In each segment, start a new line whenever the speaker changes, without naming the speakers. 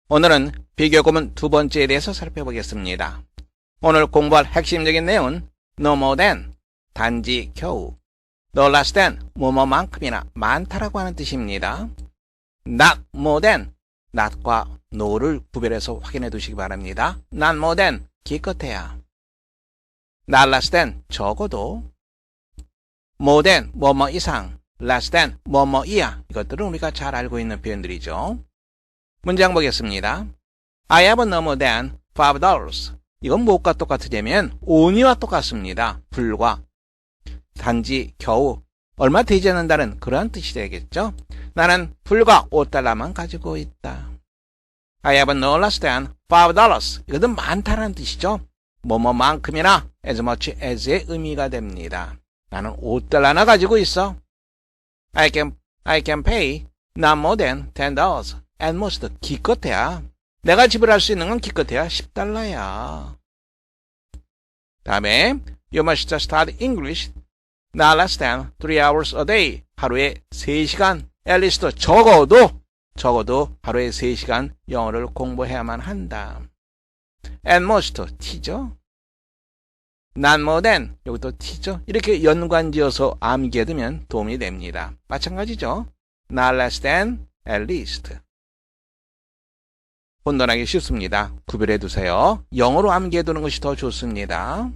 오늘은 비교구문 두 번째에 대해서 살펴보겠습니다. 오늘 공부할 핵심적인 내용은 no more than, 단지 겨우, no less than, 뭐뭐만큼이나 많다라고 하는 뜻입니다. not more than, not과 no를 구별해서 확인해 두시기 바랍니다. not more than, 기껏해야. not less than, 적어도. more than, 뭐뭐 이상, less than, 뭐뭐 이하. 이것들은 우리가 잘 알고 있는 표현들이죠. 문장 보겠습니다. I have no more than $5. 이건 무엇과 똑같으냐면 only와 똑같습니다. 불과. 단지 겨우 얼마 되지 않는다는 그러한 뜻이 되겠죠. 나는 불과 $5만 가지고 있다. I have no less than $5. 이것은 많다는 뜻이죠. 뭐뭐만큼이나 as much as의 의미가 됩니다. 나는 $5나 가지고 있어. I can pay not more than $10. at most, 기껏해야. 내가 지불할 수 있는 건 기껏해야 $10야. 다음에 You must study English not less than 3 hours a day. 하루에 3시간, at least 적어도 하루에 3시간 영어를 공부해야만 한다. at most, T죠. not more than, 여기도 T죠. 이렇게 연관지어서 암기해두면 도움이 됩니다. 마찬가지죠. not less than, at least. 혼돈하기 쉽습니다. 구별해 두세요. 영어로 암기해 두는 것이 더 좋습니다.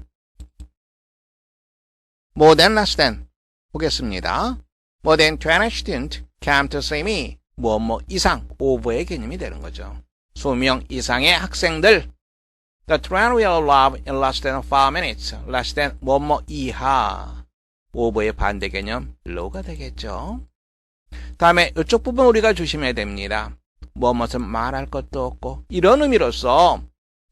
More than, less than 보겠습니다. More than 20 students came to see me. 뭐 이상, over의 개념이 되는 거죠. 20명 이상의 학생들. The train will arrive in less than 5 minutes. less than 뭐 이하. over의 반대 개념 low가 되겠죠. 다음에 이쪽 부분 우리가 조심해야 됩니다. 무엇은 말할 것도 없고 이런 의미로서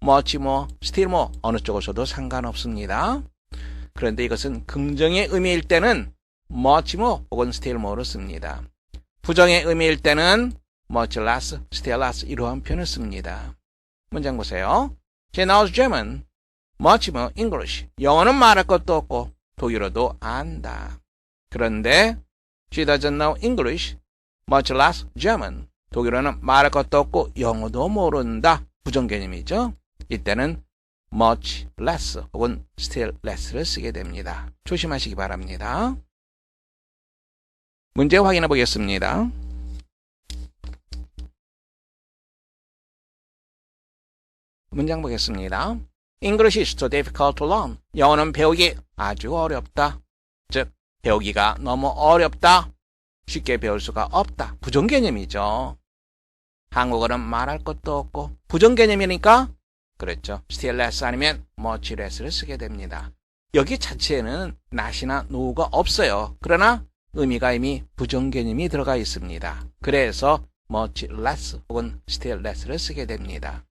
much more, still more 어느 쪽을 써도 상관없습니다. 그런데 이것은 긍정의 의미일 때는 much more 혹은 still more를 씁니다. 부정의 의미일 때는 much less, still less 이러한 표현을 씁니다. 문장 보세요. She knows German, much more English. 영어는 말할 것도 없고 독일어도 안다. 그런데 she doesn't know English, much less German. 독일어는 말할 것도 없고 영어도 모른다. 부정 개념이죠. 이때는 much less 혹은 still less를 쓰게 됩니다. 조심하시기 바랍니다. 문제 확인해 보겠습니다. 문장 보겠습니다. English is too difficult to learn. 영어는 배우기 아주 어렵다. 즉, 배우기가 너무 어렵다. 쉽게 배울 수가 없다. 부정 개념이죠. 한국어는 말할 것도 없고 부정 개념이니까 그렇죠. still less 아니면 much less를 쓰게 됩니다. 여기 자체에는 not이나 no가 없어요. 그러나 의미가 이미 부정 개념이 들어가 있습니다. 그래서 much less 혹은 still less를 쓰게 됩니다.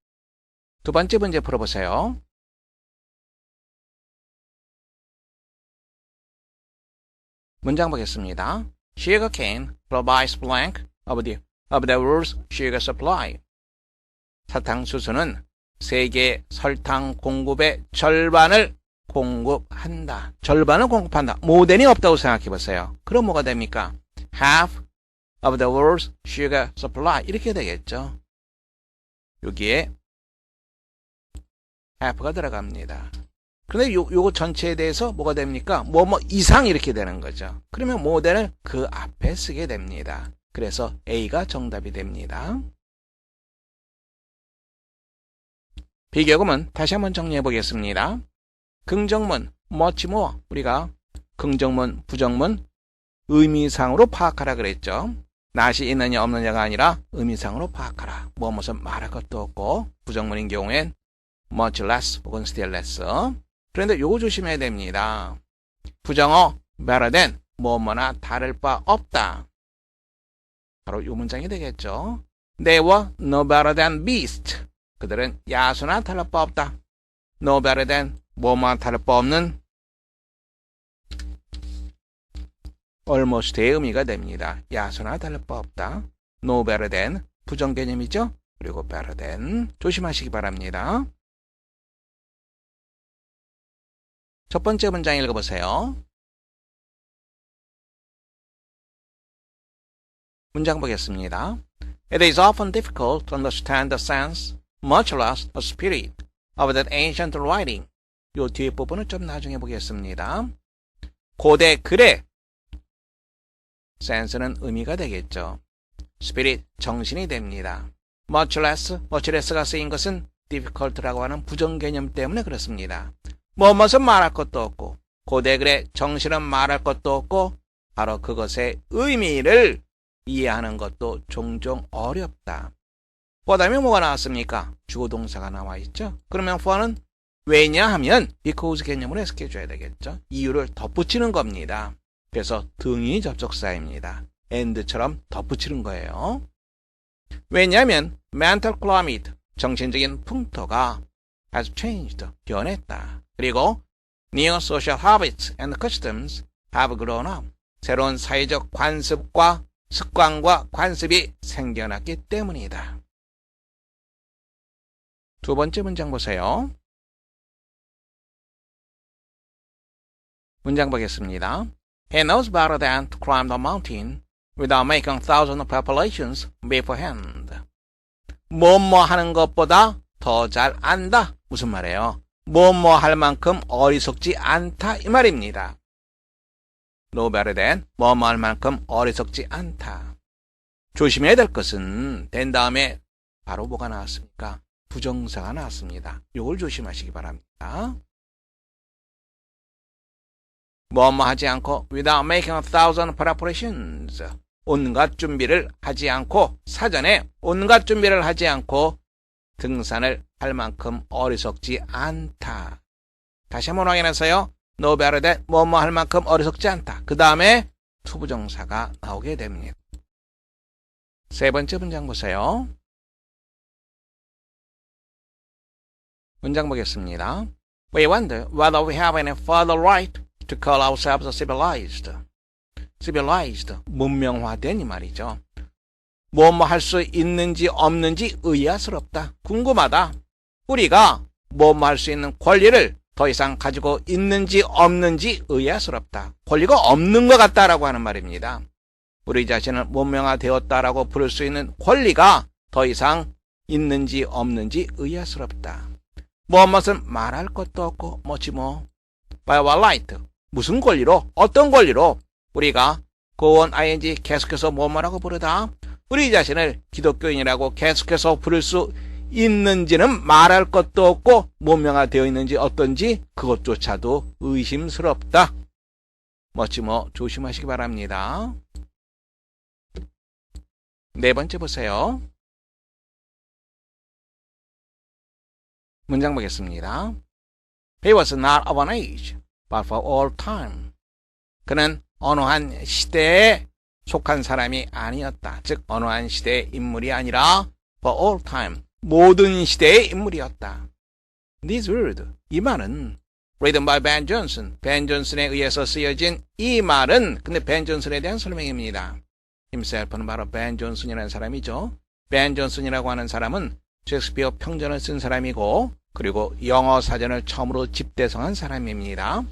두 번째 문제 풀어보세요. 문장 보겠습니다. Sugarcane provides blank of the world's sugar supply. 사탕수수는 세계 설탕 공급의 절반을 공급한다. 절반을 공급한다. 모델이 없다고 생각해 보세요. 그럼 뭐가 됩니까? Half of the world's sugar supply. 이렇게 되겠죠. 여기에 half가 들어갑니다. 그런데 요거 전체에 대해서 뭐가 됩니까? 뭐 이상 이렇게 되는 거죠. 그러면 모델을 그 앞에 쓰게 됩니다. 그래서 A가 정답이 됩니다. 비교구문 다시 한번 정리해 보겠습니다. 긍정문, much more. 우리가 긍정문, 부정문 의미상으로 파악하라 그랬죠. not이 있느냐 없느냐가 아니라 의미상으로 파악하라. 무엇은 말할 것도 없고 부정문인 경우엔 much less 혹은 still less. 그런데 요거 조심해야 됩니다. 부정어 better than 뭐뭐나 다를 바 없다. 바로 이 문장이 되겠죠. They were no better than beasts. 그들은 야수나 다를 바 없다. No better than 뭐뭐나 다를 바 없는 almost의 의미가 됩니다. 야수나 다를 바 없다. No better than 부정 개념이죠. 그리고 better than 조심하시기 바랍니다. 첫 번째 문장 읽어보세요. 문장 보겠습니다. It is often difficult to understand the sense, much less the spirit, of that ancient writing. 요 뒤에 부분은 좀 나중에 보겠습니다. 고대 글의 sense는 의미가 되겠죠. spirit, 정신이 됩니다. much less가 쓰인 것은 difficult라고 하는 부정 개념 때문에 그렇습니다. 무엇은 말할 것도 없고 고대 글의 정신은 말할 것도 없고 바로 그것의 의미를 이해하는 것도 종종 어렵다. for 다음에 뭐가 나왔습니까? 주어 동사가 나와 있죠. 그러면 for는 왜냐하면 because 개념으로 해석해 줘야 되겠죠. 이유를 덧붙이는 겁니다. 그래서 등이 접속사입니다. and처럼 덧붙이는 거예요. 왜냐하면 mental climate, 정신적인 풍토가 has changed, 변했다. 그리고 new social habits and customs have grown up, 새로운 사회적 관습과 습관과 관습이 생겨났기 때문이다. 두 번째 문장 보세요. 문장 보겠습니다. He knows better than to climb the mountain without making thousands of preparations beforehand. 뭐뭐 하는 것보다 더 잘 안다. 무슨 말이에요? 뭐뭐 할 만큼 어리석지 않다 이 말입니다. know better than 뭐뭐 할 만큼 어리석지 않다. 조심해야 될 것은 된 다음에 바로 뭐가 나왔습니까? 부정사가 나왔습니다. 이걸 조심하시기 바랍니다. 뭐뭐 하지 않고 without making a thousand preparations, 온갖 준비를 하지 않고 사전에 온갖 준비를 하지 않고 등산을 할 만큼 어리석지 않다. 다시 한번 확인해서요. know better than 뭐뭐 할 만큼 어리석지 않다. 그 다음에 투부정사가 나오게 됩니다. 세 번째 문장 보세요. 문장 보겠습니다. We wonder whether we have any further right to call ourselves civilized. civilized, 문명화된 이 말이죠. 뭐뭐 할 수 있는지 없는지 의아스럽다. 궁금하다. 우리가 뭐뭐 할 수 있는 권리를 더 이상 가지고 있는지 없는지 의아스럽다. 권리가 없는 것 같다라고 하는 말입니다. 우리 자신을 문명화되었다라고 부를 수 있는 권리가 더 이상 있는지 없는지 의아스럽다. 무엇은 말할 것도 없고 뭐지 뭐. By what right? 무슨 권리로? 어떤 권리로? 우리가 고원 ing 계속해서 뭐뭐라고 부르다. 우리 자신을 기독교인이라고 계속해서 부를 수 있는지는 말할 것도 없고 문명화되어 있는지 어떤지 그것조차도 의심스럽다. 뭐지 뭐 조심하시기 바랍니다. 네 번째 보세요. 문장 보겠습니다. He was not of an age, but for all time. 그는 어느 한 시대에 속한 사람이 아니었다. 즉 어느 한 시대의 인물이 아니라 for all time, 모든 시대의 인물이었다. This word, 이 말은 written by Ben Jonson, 벤 존슨에 의해서 쓰여진 이 말은 근데 벤 존슨에 대한 설명입니다. himself는 바로 벤 존슨이라는 사람이죠. 벤 존슨이라고 하는 사람은 셰익스피어 평전을 쓴 사람이고 그리고 영어 사전을 처음으로 집대성한 사람입니다.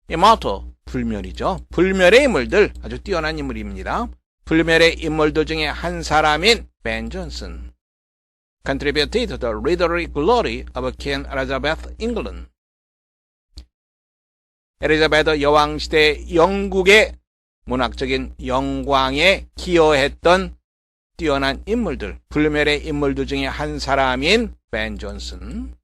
immortal, 불멸이죠. 불멸의 인물들, 아주 뛰어난 인물입니다. 불멸의 인물들 중에 한 사람인 벤 존슨. contributed to the literary glory of Queen Elizabeth England. 엘리자베트 여왕 시대 영국의 문학적인 영광에 기여했던 뛰어난 인물들, 불멸의 인물들 중에 한 사람인 벤 존슨.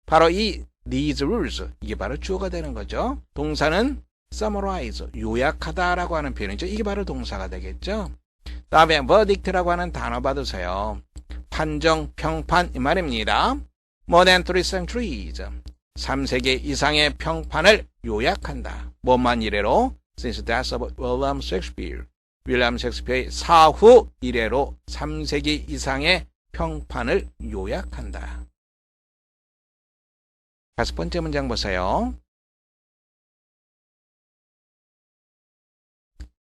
바로 이 these rules, 이게 바로 주어가 되는 거죠. 동사는 summarize, 요약하다라고 하는 표현이죠. 이게 바로 동사가 되겠죠. 다음에 verdict라고 하는 단어 받으세요. 판정, 평판 이 말입니다. More than 3 centuries, 3세기 이상의 평판을 요약한다. 뭐만 이래로? Since the death of William Shakespeare, 윌리엄 셰익스피어의 사후 이래로 3세기 이상의 평판을 요약한다. 다섯 번째 문장 보세요.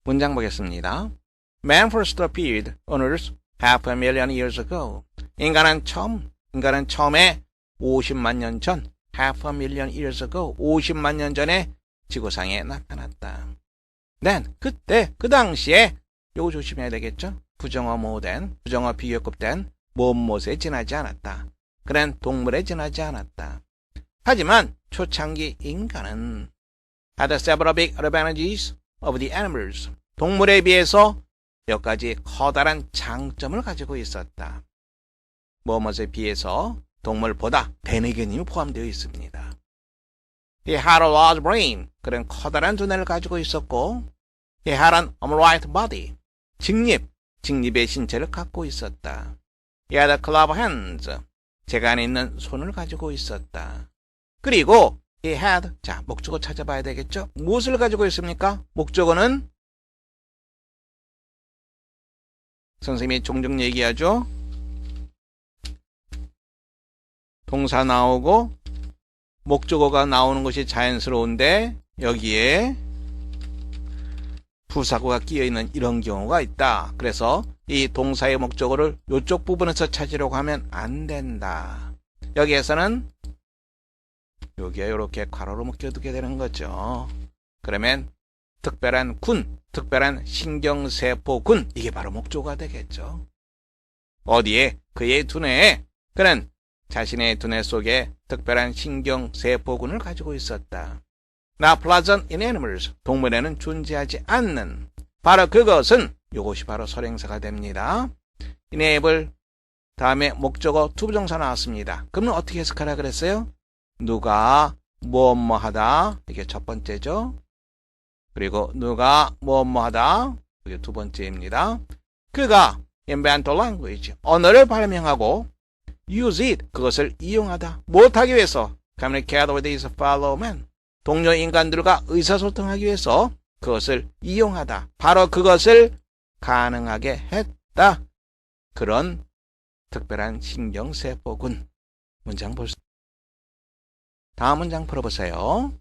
문장 보겠습니다. Man first appeared on Earth 500,000 years ago. 인간은 처음에 50만 년 전, 500,000 years ago, 50만 년 전에 지구상에 나타났다. Then, 그때, 그 당시에, 요거 조심해야 되겠죠? 부정어 모된, 부정어 비교급된 무엇에 지나지 않았다. 그는 동물에 지나지 않았다. 하지만 초창기 인간은 had several big advantages of the animals. 동물에 비해서 몇 가지 커다란 장점을 가지고 있었다. 무엇에 비해서 동물보다 대뇌견이 포함되어 있습니다. He had a large brain. 그는 커다란 두뇌를 가지고 있었고 He had an upright body. 직립의 신체를 갖고 있었다. He had club hands. 재간 있는 손을 가지고 있었다. 그리고 he had, 자, 목적어 찾아봐야 되겠죠? 무엇을 가지고 있습니까? 목적어는 선생님이 종종 얘기하죠. 동사 나오고 목적어가 나오는 것이 자연스러운데 여기에 부사구가 끼어있는 이런 경우가 있다. 그래서 이 동사의 목적어를 이쪽 부분에서 찾으려고 하면 안 된다. 여기에서는 여기에 이렇게 괄호로 묶여두게 되는 거죠. 그러면 특별한 군, 특별한 신경세포군, 이게 바로 목적어가 되겠죠. 어디에? 그의 두뇌에. 그는 자신의 두뇌 속에 특별한 신경세포군을 가지고 있었다. Not present in animals. 동물에는 존재하지 않는. 바로 그것은 이것이 바로 설행사가 됩니다. enable 다음에 목적어 투부정사 나왔습니다. 그러면 어떻게 해석하라 그랬어요? 누가 뭐뭐 하다. 이게 첫 번째죠. 그리고 누가 뭐뭐 하다. 이게 두 번째입니다. 그가 invent a language. 언어를 발명하고 use it. 그것을 이용하다. 못하기 위해서 communicate with his fellow men. 동료 인간들과 의사소통하기 위해서 그것을 이용하다. 바로 그것을 가능하게 했다. 그런 특별한 신경세포군. 문장 볼 수. 다음 문장 풀어보세요.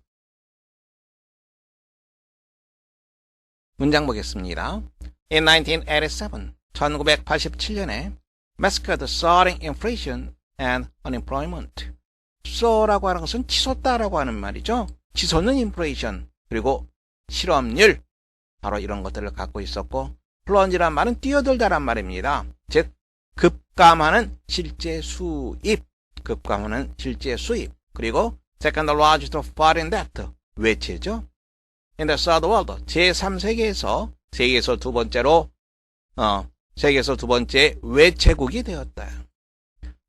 문장 보겠습니다. In 1987, 1987년에 massacred soaring inflation and unemployment. so라고 하는 것은 치솟다라고 하는 말이죠. 치솟는 인플레이션, 그리고 실업률, 바로 이런 것들을 갖고 있었고, 플런지란 말은 뛰어들다란 말입니다. 즉 급감하는 실제 수입, 급감하는 실제 수입. 그리고 second largest foreign debt, 외채죠. In the third world, 제3세계에서 세계에서 두 번째로 세계에서 두 번째 외채국이 되었다.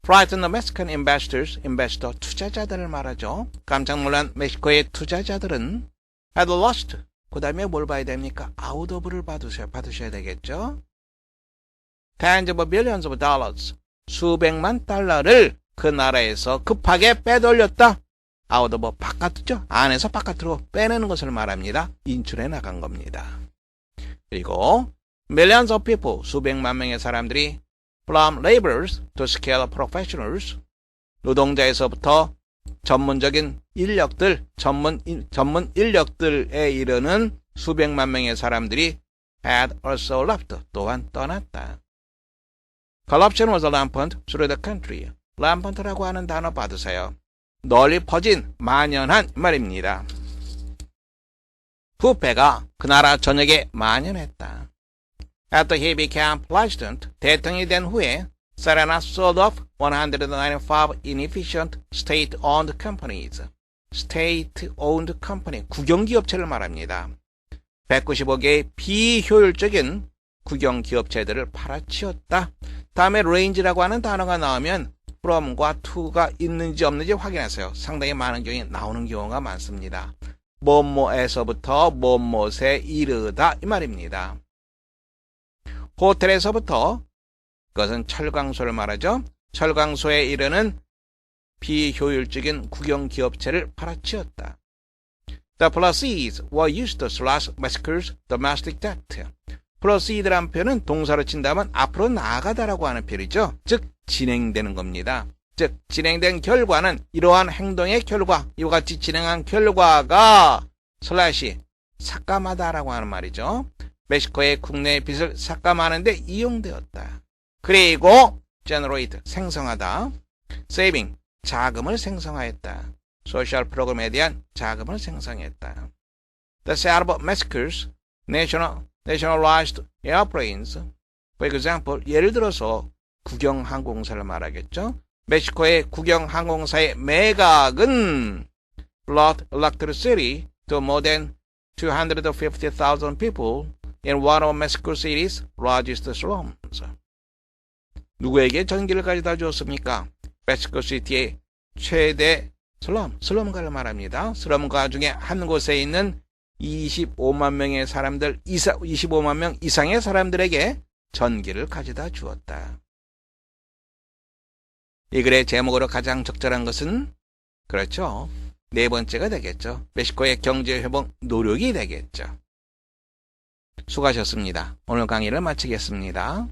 Frightened Mexican investors, investor 투자자들을 말하죠. 깜짝 놀란 멕시코의 투자자들은 had lost. 그 다음에 뭘 봐야 됩니까? out of를 받으셔야 되겠죠. Tens of billions of dollars. 수백만 달러를 그 나라에서 급하게 빼돌렸다. out of 바깥이죠. 안에서 바깥으로 빼내는 것을 말합니다. 인출해 나간 겁니다. 그리고 millions of people. 수백만 명의 사람들이 from laborers to skilled professionals. 노동자에서부터 전문적인 인력들, 전문 인력들에 이르는 수백만 명의 사람들이 had also left. 또한 떠났다. Corruption was rampant through the country. rampant라고 하는 단어 받으세요. 널리 퍼진, 만연한 말입니다. 부패가 그 나라 전역에 만연했다. After he became president, 대통령이 된 후에 Serena sold off 195 inefficient state-owned companies. state-owned company, 국영기업체를 말합니다. 195개의 비효율적인 국영기업체들을 팔아치웠다. 다음에 range라고 하는 단어가 나오면 from과 to가 있는지 없는지 확인하세요. 상당히 많은 경우에 나오는 경우가 많습니다. 뭐뭐에서부터 뭐뭐에 이르다 이 말입니다. 호텔에서부터, 그것은 철강소를 말하죠. 철강소에 이르는 비효율적인 국영기업체를 팔아치웠다. The proceeds were used to slash Mexico's domestic debt. proceed란 표현은 동사로 친다면 앞으로 나아가다라고 하는 표현이죠. 즉 진행되는 겁니다. 즉 진행된 결과는 이러한 행동의 결과, 이와 같이 진행한 결과가 슬래시 삭감하다라고 하는 말이죠. 멕시코의 국내 빚을 삭감하는 데 이용되었다. 그리고 generate 생성하다, saving 자금을 생성하였다. 소셜 프로그램에 대한 자금을 생성했다. The sale of Mexico's nationalized airplanes For example, 예를 들어서 국영항공사를 말하겠죠. 멕시코의 국영항공사의 매각은 brought electricity to more than 250,000 people in one of Mexico City's largest slums. 누구에게 전기를 가져다 주었습니까? 멕시코시티의 최대 슬럼가를 말합니다. 슬럼가 중에 한 곳에 있는 25만 명의 사람들, 25만 명 이상의 사람들에게 전기를 가져다 주었다. 이 글의 제목으로 가장 적절한 것은 그렇죠. 네 번째가 되겠죠. 멕시코의 경제회복 노력이 되겠죠. 수고하셨습니다. 오늘 강의를 마치겠습니다.